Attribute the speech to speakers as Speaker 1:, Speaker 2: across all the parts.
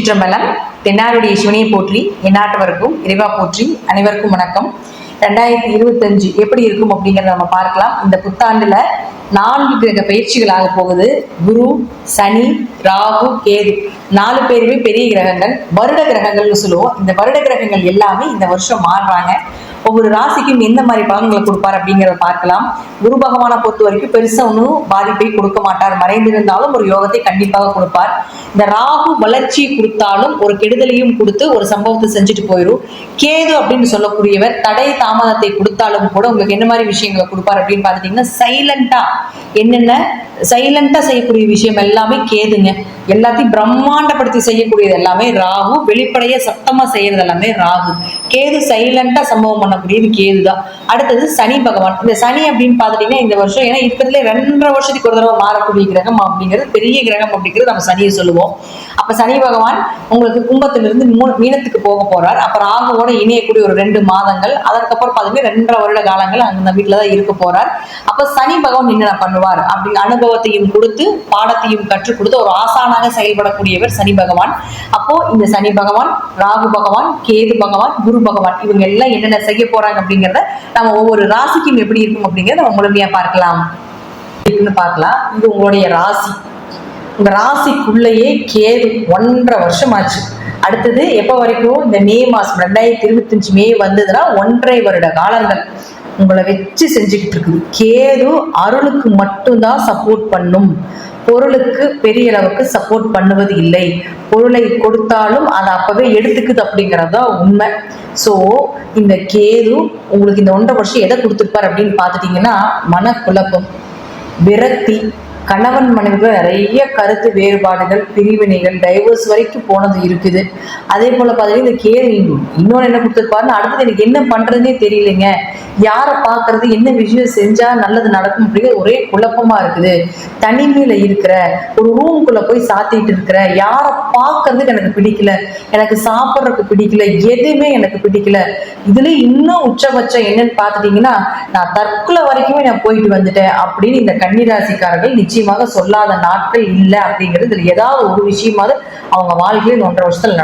Speaker 1: திருச்சிற்றம்பலம். தென்னாருடைய சிவனையை போற்றி, எந்நாட்டவருக்கும் இறைவா போற்றி. அனைவருக்கும் வணக்கம். 2025 எப்படி இருக்கும் அப்படிங்கிறத நம்ம பார்க்கலாம். இந்த புத்தாண்டுல 4 கிரக பயிற்சிகள் ஆக போகுது. குரு, சனி, ராகு, கேது 4 பேருமே பெரிய கிரகங்கள், வருட கிரகங்கள்னு சொல்லுவோம். இந்த வருட கிரகங்கள் எல்லாமே இந்த வருஷம் மாறுறாங்க. ஒவ்வொரு ராசிக்கும் எந்த மாதிரி பலன்களை கொடுப்பார் அப்படிங்கிறத பார்க்கலாம். குரு பகவானை பொறுத்த வரைக்கும் பெருசா ஒன்றும் பாதிப்பை கொடுக்க மாட்டார். மறைந்திருந்தாலும் ஒரு யோகத்தை கண்டிப்பாக கொடுப்பார். இந்த ராகு வளர்ச்சியை கொடுத்தாலும் ஒரு கெடுதலையும் கொடுத்து ஒரு சம்பவத்தை செஞ்சுட்டு போயிடும். கேது அப்படின்னு சொல்லக்கூடியவர் தடை தாமதத்தை கொடுத்தாலும் கூட உங்களுக்கு என்ன மாதிரி விஷயங்களை கொடுப்பார் அப்படின்னு பார்த்துட்டீங்கன்னா, சைலண்டா செய்யக்கூடிய விஷயம் எல்லாமே கேதுங்க. எல்லாத்தையும் பிரம்மாண்டப்படுத்தி செய்யக்கூடியது எல்லாமே ராகு. வெளிப்படைய சத்தமா செய்யறது எல்லாமே ராகு. கேது சைலண்டா சம்பவம் பண்ணக்கூடியது கேது தான். அடுத்தது சனி பகவான். இந்த சனி அப்படின்னு பார்த்துட்டீங்கன்னா இந்த வருஷம் ஏன்னா இருக்கிறதுல 2.5 வருஷத்துக்கு ஒரு தடவை மாறக்கூடிய கிரகம் அப்படிங்கிறது பெரிய கிரகம் அப்படிங்கிறது நம்ம சனியை சொல்லுவோம். அப்ப சனி பகவான் உங்களுக்கு கும்பத்திலிருந்து மீனத்துக்கு போக போறார். அப்புறம் ராகுவோட இணையக்கூடிய ஒரு 2 மாதங்கள், அதற்கப்புறம் பார்த்தீங்கன்னா 2.5 வருட காலங்கள் அந்த வீட்டுலதான் இருக்க போறார். அப்ப சனி பகவான் என்ன பண்ணுவார் அப்படி அனுபவத்தையும் கொடுத்து பாடத்தையும் கற்றுக் கொடுத்து ஒரு ஆசானாக செயல்படக்கூடியவர் சனி பகவான். அப்போ இந்த சனி பகவான், ராகு பகவான், கேது பகவான், குரு பகவான் இவங்க எல்லாம் என்னென்ன செய்ய போறாங்க அப்படிங்கிறத நம்ம ஒவ்வொரு ராசிக்கும் எப்படி இருக்கும் அப்படிங்கிறத நம்ம முழுமையா பார்க்கலாம். இது உங்களுடைய ராசி. உங்க ராசிக்குள்ளேயே கேது 1.5 வருஷம் ஆச்சு. அடுத்தது எப்ப வரைக்கும் இந்த மே மாசம் 2025 மே வந்ததுன்னா 1.5 வருட காலங்கள் உங்களை வச்சு செஞ்சுக்கிட்டு இருக்குது. கேது அருளுக்கு மட்டும்தான் சப்போர்ட் பண்ணும், பொருளுக்கு பெரிய அளவுக்கு சப்போர்ட் பண்ணுவது இல்லை. பொருளை கொடுத்தாலும் அதை அப்பவே எடுத்துக்குது அப்படிங்கிறது தான் உண்மை. ஸோ இந்த கேது உங்களுக்கு இந்த 1.5 வருஷம் எதை கொடுத்துருப்பார் அப்படின்னு பார்த்துட்டீங்கன்னா, மனக்குழப்பம், விரக்தி, கணவன் மனைவிகள் நிறைய கருத்து வேறுபாடுகள், பிரிவினைகள், டைவர்ஸ் வரைக்கும் போனது இருக்குது. அதே போல பார்த்தீங்கன்னா இந்த கேது இன்னொன்று என்ன கொடுத்துருப்பாருன்னு, அடுத்தது எனக்கு என்ன பண்றதுன்னே தெரியலைங்க, யாரை பார்க்கறது, என்ன விஷயம் செஞ்சா நல்லது நடக்கும் அப்படிங்கிறது ஒரே குழப்பமா இருக்குது. தனிமையில இருக்கிற, ஒரு ரூம்குள்ள போய் சாத்திட்டு இருக்கிற, யாரை பார்க்கறதுக்கு எனக்கு பிடிக்கல, எனக்கு சாப்பிட்றதுக்கு பிடிக்கல, எதுவுமே எனக்கு பிடிக்கல. இதுல இன்னும் உச்சபட்சம் என்னன்னு பார்த்துட்டீங்கன்னா, நான் தற்கொலை வரைக்குமே நான் போயிட்டு வந்துட்டேன் அப்படின்னு இந்த கன்னிராசிக்காரர்கள் நிச்சயமாக சொல்லாத நாட்கள் இல்லை அப்படிங்கிறது. இதுல ஏதாவது ஒரு விஷயமாவது அவங்க வாழ்க்கையில இந்த 1.5 வருஷத்துல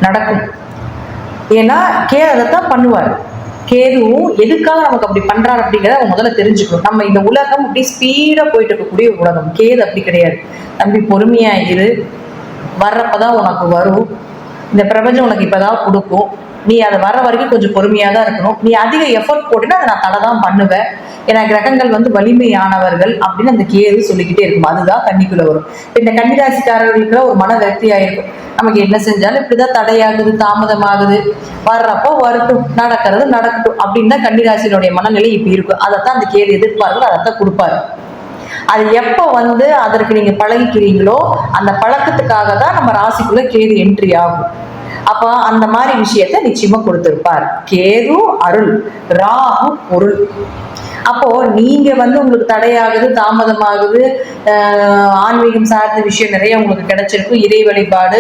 Speaker 1: நடக்கும். ஏன்னா கேது அதைத்தான் பண்ணுவார். கேதுவும் எதுக்காக நமக்கு அப்படி பண்றாரு அப்படிங்கிறத அவங்க முதல்ல தெரிஞ்சுக்கணும். நம்ம இந்த உலகம் அப்படி ஸ்பீடா போயிட்டு இருக்கக்கூடிய ஒரு உலகம். கேது அப்படி கிடையாது. தம்பி பொறுமையா இரு, வர்றப்பதான் உனக்கு வரும். இந்த பிரபஞ்சம் உனக்கு இப்பதான் கொடுக்கும். நீ அதை வர வரைக்கும் கொஞ்சம் பொறுமையாக தான் இருக்கணும். நீ அதிக எஃபர்ட் போட்டீங்கன்னா அதை நான் தடை தான் பண்ணுவேன். ஏன்னா கிரகங்கள் வலிமையானவர்கள் அப்படின்னு அந்த கேது சொல்லிக்கிட்டே இருக்கும். அதுதான் கன்னிக்குள்ள வரும். இந்த கன்னிராசிக்காரர்களுக்கு ஒரு மன விரக்தியா இருக்கும். நமக்கு என்ன செஞ்சாலும் இப்படிதான் தடையாகுது, தாமதமாகுது, வர்றப்போ வரட்டும், நடக்கட்டும் அப்படின்னு தான் கன்னிராசியினுடைய மனநிலை இப்படி இருக்கும். அதைத்தான் அந்த கேது எதிர்ப்பார்கள், அதைத்தான் கொடுப்பாரு. அது எப்ப அதற்கு நீங்க பழகிக்கிறீங்களோ அந்த பழக்கத்துக்காக தான் நம்ம ராசிக்குள்ள கேது என்ட்ரி ஆகும். அப்ப அந்த மாதிரி விஷயத்த நிச்சயமா கொடுத்திருப்பார். கேது அருள், ராகு பொருள். அப்போ நீங்க உங்களுக்கு தடையாகுது, தாமதமாகுது, ஆன்மீகம் சார்ந்த விஷயம் நிறைய உங்களுக்கு கிடைச்சிருக்கும். இறை வழிபாடு,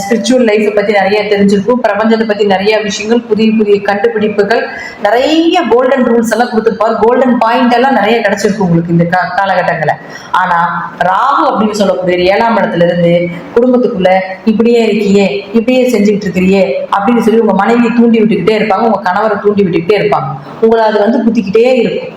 Speaker 1: ஸ்பிரிச்சுவல் லைஃப் பத்தி நிறைய தெரிஞ்சிருக்கும். பிரபஞ்சத்தை பத்தி நிறைய விஷயங்கள், புதிய கண்டுபிடிப்புகள், நிறைய கோல்டன் ரூல்ஸ் எல்லாம் கொடுத்துருப்பாரு. கோல்டன் பாயிண்ட் எல்லாம் நிறைய கிடைச்சிருக்கும் உங்களுக்கு இந்த காலகட்டங்களை. ஆனா ராகு அப்படின்னு சொல்லக்கூடிய 7ஆம் இடத்துல இருந்து குடும்பத்துக்குள்ள இப்படியே இருக்கியே, இப்படியே செஞ்சுக்கிட்டு இருக்கிறியே அப்படின்னு சொல்லி உங்க மனைவியை தூண்டி விட்டுக்கிட்டே இருப்பாங்க, உங்க கணவரை தூண்டி விட்டுக்கிட்டே இருப்பாங்க. உங்களை அது குத்திக்கிட்டே இருக்கும்.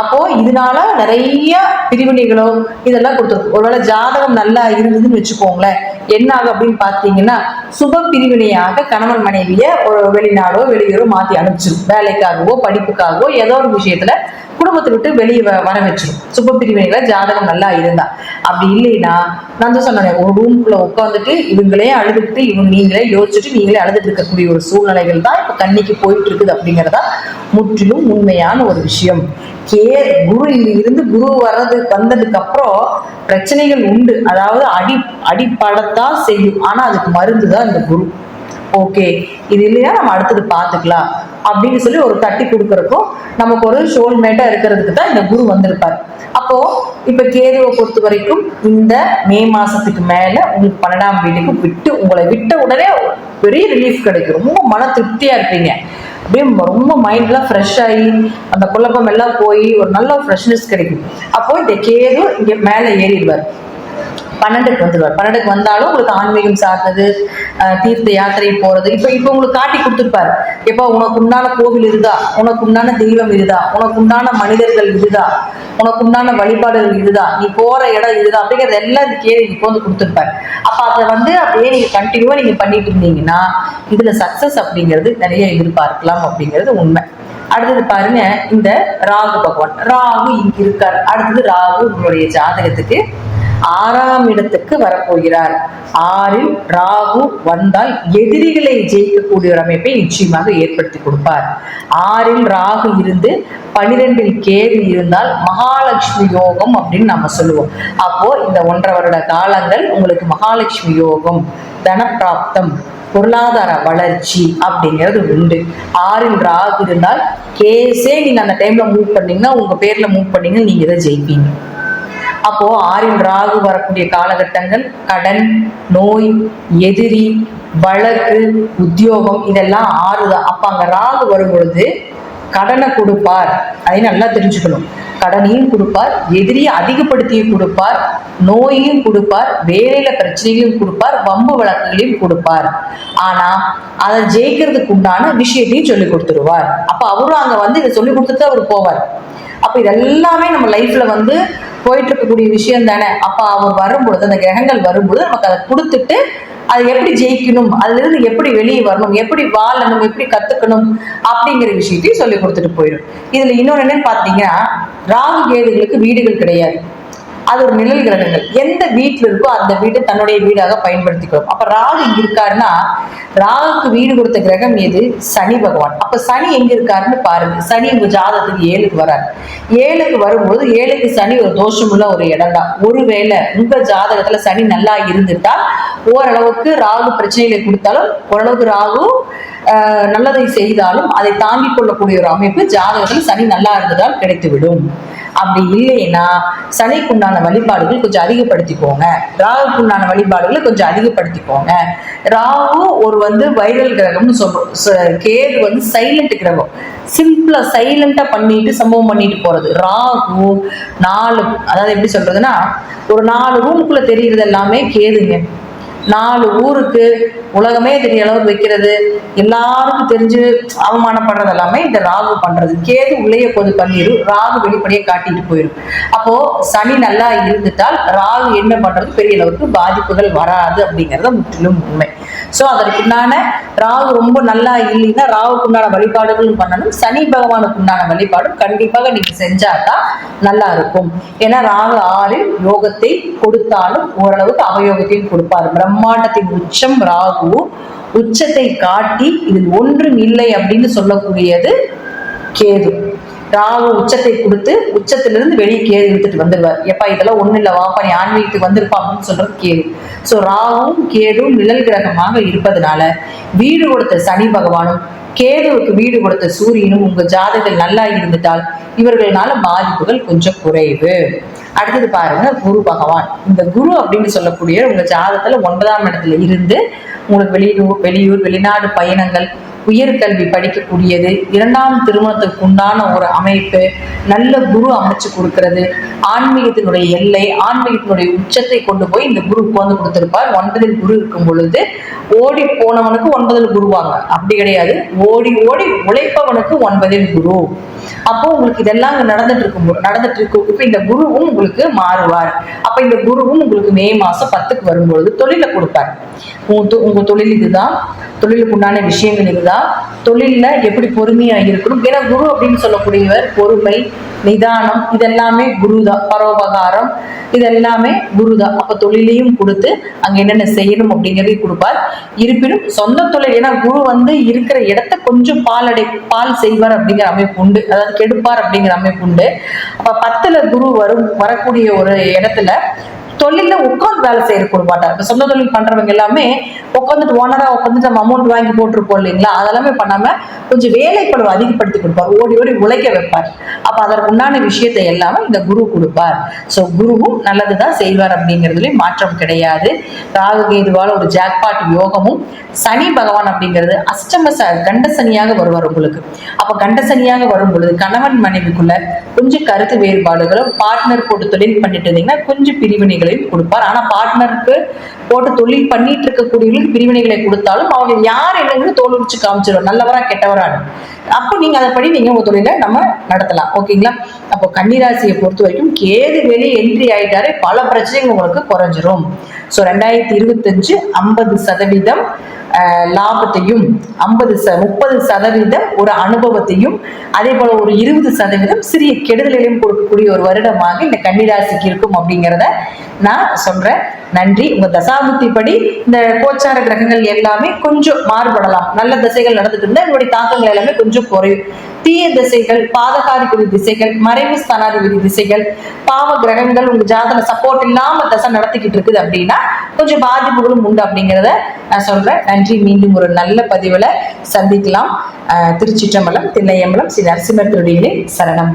Speaker 1: அப்போ இதனால நிறைய பிரிவினைகளோ இதெல்லாம் கொடுத்துருக்கும். ஒருவேளை ஜாதகம் நல்லா இருந்ததுன்னு வச்சுக்கோங்களேன், என்ன ஆகும் அப்படின்னு பார்த்தீங்கன்னா, சுப பிரிவினையாக கணவன் மனைவிய ஒரு வெளிநாடோ வெளியூரோ மாத்தி அனுப்பிச்சிடும். வேலைக்காகவோ படிப்புக்காகவோ ஏதோ ஒரு விஷயத்துல குடும்பத்தை விட்டு வெளியே வர வச்சிடும். சுப பிரிவினைகளை ஜாதகம் நல்லா இருந்தா. அப்படி இல்லைன்னா நான் தான் சொன்னேன், ஒரு ரூம்குள்ள உட்காந்துட்டு இவங்களே அழுதுட்டு நீங்களே யோசிச்சுட்டு நீங்களே அழுதுட்டு இருக்கக்கூடிய ஒரு சூழ்நிலைகள் தான் இப்ப கன்னிக்கு போயிட்டு இருக்குது அப்படிங்கிறதா முற்றிலும் உண்மையான ஒரு விஷயம். குரு இருந்து குரு வந்ததுக்கு அப்புறம் பிரச்சனைகள் உண்டு. அதாவது அடிப்படத்தான் செய்யும். ஆனா அதுக்கு மருந்து தான் இந்த குரு. ஓகே, இது இல்லையா நம்ம அடுத்தது பார்த்துக்கலாம் அப்படின்னு சொல்லி ஒரு தட்டி கொடுக்கறதுக்கும் நமக்கு ஒரு சோல்மேட்டா இருக்கிறதுக்கு தான் இந்த குரு வந்திருப்பாரு. அப்போ இப்ப கேதுவை பொறுத்த வரைக்கும் இந்த மே மாசத்துக்கு மேல உங்களுக்கு 12ஆம் வீட்டுக்கு உங்களை விட்ட உடனே பெரிய ரிலீஃப் கிடைக்கும். ரொம்ப மன திருப்தியா இருப்பீங்க. அப்படியே ரொம்ப மைண்ட்லாம் ஃப்ரெஷ் ஆகி அந்த குழப்பம் எல்லாம் போய் ஒரு நல்ல ஃப்ரெஷ்னஸ் கிடைக்கும். அப்போ இந்த கேது இங்க மேல ஏறிடுவார். 12க்கு வந்துடுவார். 12க்கு வந்தாலும் உங்களுக்கு ஆன்மீகம் சார்ந்தது, தீர்த்த யாத்திரை போறது, இப்போ உங்களுக்கு காட்டி கொடுத்துருப்பாரு. எப்போ உனக்கு உண்டான கோவில் இதுதா, உனக்கு உண்டான தெய்வம் இதுதா, உனக்கு உண்டான மனிதர்கள் இதுதா, உனக்கு உண்டான வழிபாடுகள் இதுதான், நீ போற இடம் இதுதான் அப்படிங்கிறது எல்லாம் இந்த கேள்வி இப்போ வந்து கொடுத்துருப்பாரு. அப்ப அதை வந்து அப்படியே நீங்க கண்டினியூவா நீங்க பண்ணிட்டு இருந்தீங்கன்னா இதுல சக்சஸ் அப்படிங்கிறது நிறைய எதிர்பார்க்கலாம் அப்படிங்கிறது உண்மை. அடுத்தது பாருங்க, இந்த ராகு பகவான், ராகு இங்க இருக்கார். அடுத்தது ராகு உங்களுடைய ஜாதகத்துக்கு 6ஆம் இடத்துக்கு வரப்போகிறார். 6ல் ராகு வந்தால் எதிரிகளை ஜெயிக்கக்கூடிய ஒரு அமைப்பை நிச்சயமாக ஏற்படுத்தி கொடுப்பார். 6ல் ராகு இருந்து 12ல் கேது இருந்தால் மகாலட்சுமி யோகம் அப்படின்னு நம்ம சொல்லுவோம். அப்போ இந்த 1.5 வருட காலங்கள் உங்களுக்கு மகாலட்சுமி யோகம், தனப்பிராப்தம், பொருளாதார வளர்ச்சி அப்படிங்கிறது உண்டு. 6ல் ராகு இருந்தால் கேஸே நீங்க அந்த டைம்ல மூவ் பண்ணீங்கன்னா, உங்க பேர்ல மூவ் பண்ணீங்கன்னா நீங்க இதை ஜெயிப்பீங்க. அப்போ 6ல் ராகு வரக்கூடிய காலகட்டங்கள் கடன், நோய், எதிரி, வழக்கு, உத்தியோகம் இதெல்லாம் 6 தான். அப்ப அங்க ராகு வரும் பொழுது கடனை கொடுப்பார், அதை நல்லா தெரிஞ்சுக்கணும். கடனையும் கொடுப்பார், எதிரியை அதிகப்படுத்தியும் கொடுப்பார், நோயையும் கொடுப்பார், வேலையில பிரச்சனைகளையும் கொடுப்பார், வம்பு வழக்குகளையும் கொடுப்பார். ஆனா அதை ஜெயிக்கிறதுக்கு உண்டான விஷயத்தையும் சொல்லி கொடுத்துருவார். அப்ப அவரும் அங்க வந்து இதை சொல்லி கொடுத்துட்டு அவர் போவார். அப்ப இதெல்லாமே நம்ம லைஃப்ல வந்து போயிட்டு இருக்கக்கூடிய விஷயம் தானே. அப்ப அவர் வரும்பொழுது, அந்த கிரகங்கள் வரும்பொழுது நமக்கு அதை கொடுத்துட்டு அதை எப்படி ஜெயிக்கணும், அதுல இருந்து எப்படி வெளியே வரணும், எப்படி வாழணும், எப்படி கத்துக்கணும் அப்படிங்கிற விஷயத்தையும் சொல்லி கொடுத்துட்டு போயிடும். இதுல இன்னொன்னு என்னன்னு பாத்தீங்கன்னா, ராகு கேதுகளுக்கு வீடுகள் கிடையாது, அது ஒரு நிழல் கிரகங்கள். எந்த வீட்டுல இருக்கோ அந்த வீட்டை தன்னுடைய வீடாக பயன்படுத்திக்கிறோம். அப்ப ராகு இங்க இருக்காருன்னா, ராகுக்கு வீடு கொடுத்த கிரகம் எது? சனி பகவான். அப்ப சனி எங்க இருக்காருன்னு பாருங்க. சனி உங்க ஜாதகத்துக்கு 7க்கு வராரு. 7க்கு வரும்போது 7க்கு சனி ஒரு தோஷமுள்ள ஒரு இடம் தான். ஒருவேளை உங்க ஜாதகத்துல சனி நல்லா இருந்துட்டா ஓரளவுக்கு ராகு பிரச்சனைகளை கொடுத்தாலும், ஓரளவுக்கு ராகு நல்லதை செய்தாலும் அதை தாங்கிக் கொள்ளக்கூடிய ஒரு அமைப்பு ஜாதகத்துல சனி நல்லா இருந்ததால் கிடைத்துவிடும். அப்படி இல்லைன்னா சனிக்குண்டான வழிபாடுகள் கொஞ்சம் அதிகப்படுத்திக்கோங்க, ராகுக்குண்டான வழிபாடுகளை கொஞ்சம் அதிகப்படுத்திக்கோங்க. ராகு ஒரு வந்து வைரல் கிரகம்னு சொல்றோம், கேது வந்து சைலண்ட் கிரகம், சிம்பிளா சைலண்டா பண்ணிட்டு சம்பவம் பண்ணிட்டு போறது. ராகு 4, அதாவது எப்படி சொல்றதுன்னா, ஒரு 4 ரூமுக்குள்ள தெரியுறது எல்லாமே கேதுங்க. 4 ஊருக்கு உலகமே தெரிய அளவுக்கு வைக்கிறது, எல்லாருக்கும் தெரிஞ்சு அவமானப்படுறது எல்லாமே இந்த ராகு பண்றது. கேது உள்ளே பொது பண்ணிடும், ராகு வெளிப்படையே காட்டிட்டு போயிடும். அப்போ சனி நல்லா இருந்துட்டால் ராகு என்ன பண்றது, பெரிய அளவுக்கு பாதிப்புகள் வராது அப்படிங்கறத முற்றிலும் உண்மை. சோ அதற்குண்டான ராகு ரொம்ப நல்லா இல்லைன்னா ராகுக்குண்டான வழிபாடுகளும் பண்ணணும், சனி பகவானுக்கு உண்டான வழிபாடும் கண்டிப்பாக நீங்க செஞ்சாதான் நல்லா இருக்கும். ஏன்னா ராகு 6ல் யோகத்தை கொடுத்தாலும் ஓரளவுக்கு அவயோகத்தையும் கொடுப்பாரு. பிரம்மாண்டத்தின் உச்சம் ராகு, உச்சத்தை காட்டி இதில் ஒன்றும் இல்லை அப்படின்னு சொல்லக்கூடியது கேது. ராகு உச்சத்தை கொடுத்து உச்சத்திலிருந்து வெளியே கேது இழுத்துட்டு வந்துடுவார். எப்பா இதெல்லாம் ஒண்ணு இல்ல, வாப்பா நீ ஆன்மீகத்துக்கு வந்திருப்பா அப்படின்னு சொல்றது கேது. சோ ராகுவும் கேதுவும் நிழல் கிரகமாக இருப்பதனால வீடு கொடுத்த சனி பகவானும் கேதுவுக்கு வீடு கொடுத்த சூரியனும் உங்க ஜாதகத்தில் நல்லா இருந்துட்டால் இவர்களால பாதிப்புகள் கொஞ்சம் குறைவு. அடுத்தது பாருங்க, குரு பகவான். இந்த குரு அப்படின்னு சொல்லக்கூடிய உங்க ஜாதகத்துல 9ஆம் இடத்துல இருந்து உங்களுக்கு வெளியூர் வெளிநாடு பயணங்கள், உயர்கல்வி படிக்கக்கூடியது, 2ஆம் திருமணத்துக்கு உண்டான ஒரு அமைப்பு, நல்ல குரு அமைச்சு கொடுக்கிறது, ஆன்மீகத்தினுடைய எல்லை, ஆன்மீகத்தினுடைய உச்சத்தை கொண்டு போய் இந்த குரு உட்கார்ந்து கொடுத்திருப்பார். 9ல் குரு இருக்கும் பொழுது ஓடி போனவனுக்கு 9ல் குருவாங்க, அப்படி கிடையாது, ஓடி ஓடி உழைப்பவனுக்கு 9ல் குரு. அப்போ உங்களுக்கு இதெல்லாம் நடந்துட்டு இருக்கும். இப்ப இந்த குருவும் உங்களுக்கு மாறுவார். அப்ப இந்த குருவும் உங்களுக்கு மே மாசம் 10க்கு வரும்பொழுது தொழிலை கொடுப்பார். உங்க தொழில் இதுதான், தொழிலுக்கு உண்டான விஷயங்கள் இதுதான், தொழில்ல எப்படி பொறுமையா இருக்கணும். ஏன்னா குரு அப்படின்னு சொல்லக்கூடியவர் பொறுமை, நிதானம், இதெல்லாமே குருதான். பரோபகாரம், இதெல்லாமே குருதான். அப்ப தொழிலையும் கொடுத்து அங்க என்னென்ன செய்யணும் அப்படிங்கறதையும் கொடுப்பார். இருப்பினும் சொந்த தொழில், ஏன்னா குரு வந்து இருக்கிற இடத்த கொஞ்சம் பால் செய்வார் அப்படிங்கிற அமைப்பு உண்டு, அதாவது கெடுப்பார் அப்படிங்கிற அமைப்பு உண்டு. அப்ப 10ல குரு வரக்கூடிய ஒரு இடத்துல தொழில உட்காந்து வேலை செய்ய கொடுக்க மாட்டார். இப்ப சொந்த தொழில் பண்றவங்க எல்லாமே உட்காந்துட்டு ஓனரா உட்காந்துட்டு நம்ம அமௌண்ட் வாங்கி போட்டிருப்போம் இல்லைங்களா, அதெல்லாமே பண்ணாம கொஞ்சம் வேலைப்பளவு அதிகப்படுத்தி கொடுப்பார், ஓடி ஓடி உழைக்க வைப்பார். அப்ப அதற்கு உண்டான விஷயத்தை எல்லாமே இந்த குரு கொடுப்பார். சோ குருவும் நல்லதுதான் செய்வார் அப்படிங்கிறதுலயும் மாற்றம் கிடையாது. ராகு கேதுவால ஒரு ஜாக்பாட் யோகமும், சனி பகவான் அப்படிங்கிறது அஷ்டம கண்ட சனியாக வருவார் உங்களுக்கு. அப்ப கண்ட சனியாக வரும் பொழுது கணவன் மனைவிக்குள்ள கொஞ்சம் கருத்து வேறுபாடுகளும், பார்ட்னர் போட்டு தொழில் பண்ணிட்டு இருந்தீங்கன்னா கொஞ்சம் பிரிவினைகள் பிரிவினைகளையும் கொடுப்பார். ஆனா பார்ட்னருக்கு போட்டு தொழில் பண்ணிட்டு இருக்கக்கூடியவர்களுக்கு பிரிவினைகளை கொடுத்தாலும் அவங்க யார் என்னன்னு தோல் உரிச்சு காமிச்சிடும், நல்லவரா கெட்டவரான்னு. அப்போ நீங்க அதைப்படி நீங்க உங்க தொழிலை நம்ம நடத்தலாம். ஓகேங்களா? அப்போ கன்னிராசியை பொறுத்த வரைக்கும் கேது வெளியே என்ட்ரி ஆயிட்டாரு, பல பிரச்சனைகள் உங்களுக்கு குறைஞ்சிரும். ஸோ 2025 50% லாபத்தையும் 30% ஒரு அனுபவத்தையும் அதே போல ஒரு 20% சிறிய கெடுதலையும் கொடுக்கக்கூடிய ஒரு வருடமாக இந்த கன்னிராசிக்கு இருக்கும் அப்படிங்கிறத நான் சொல்றேன். நன்றி. உங்க தசாபுத்தி படி இந்த கோச்சார கிரகங்கள் எல்லாமே கொஞ்சம் மாறுபடலாம். நல்ல திசைகள் நடந்துட்டு இருந்தா என்னுடைய தாக்கங்கள் எல்லாமே கொஞ்சம் குறையும். தீய திசைகள், பாதகாதிபதி திசைகள், மறைவு ஸ்தானாதிபதி திசைகள், பாவ கிரகங்கள் உங்க ஜாதக சப்போர்ட் இல்லாம தசை நடத்திக்கிட்டு இருக்குது அப்படின்னா கொஞ்சம் பாதிப்புகளும் உண்டு அப்படிங்கிறத நான் சொல்றேன். நன்றி. மீண்டும் ஒரு நல்ல பதிவுல சந்திக்கலாம். திருச்சிற்றம்பலம், தில்லையம்பலம், ஸ்ரீ நரசிம்மர் திருடிகளே சரணம்.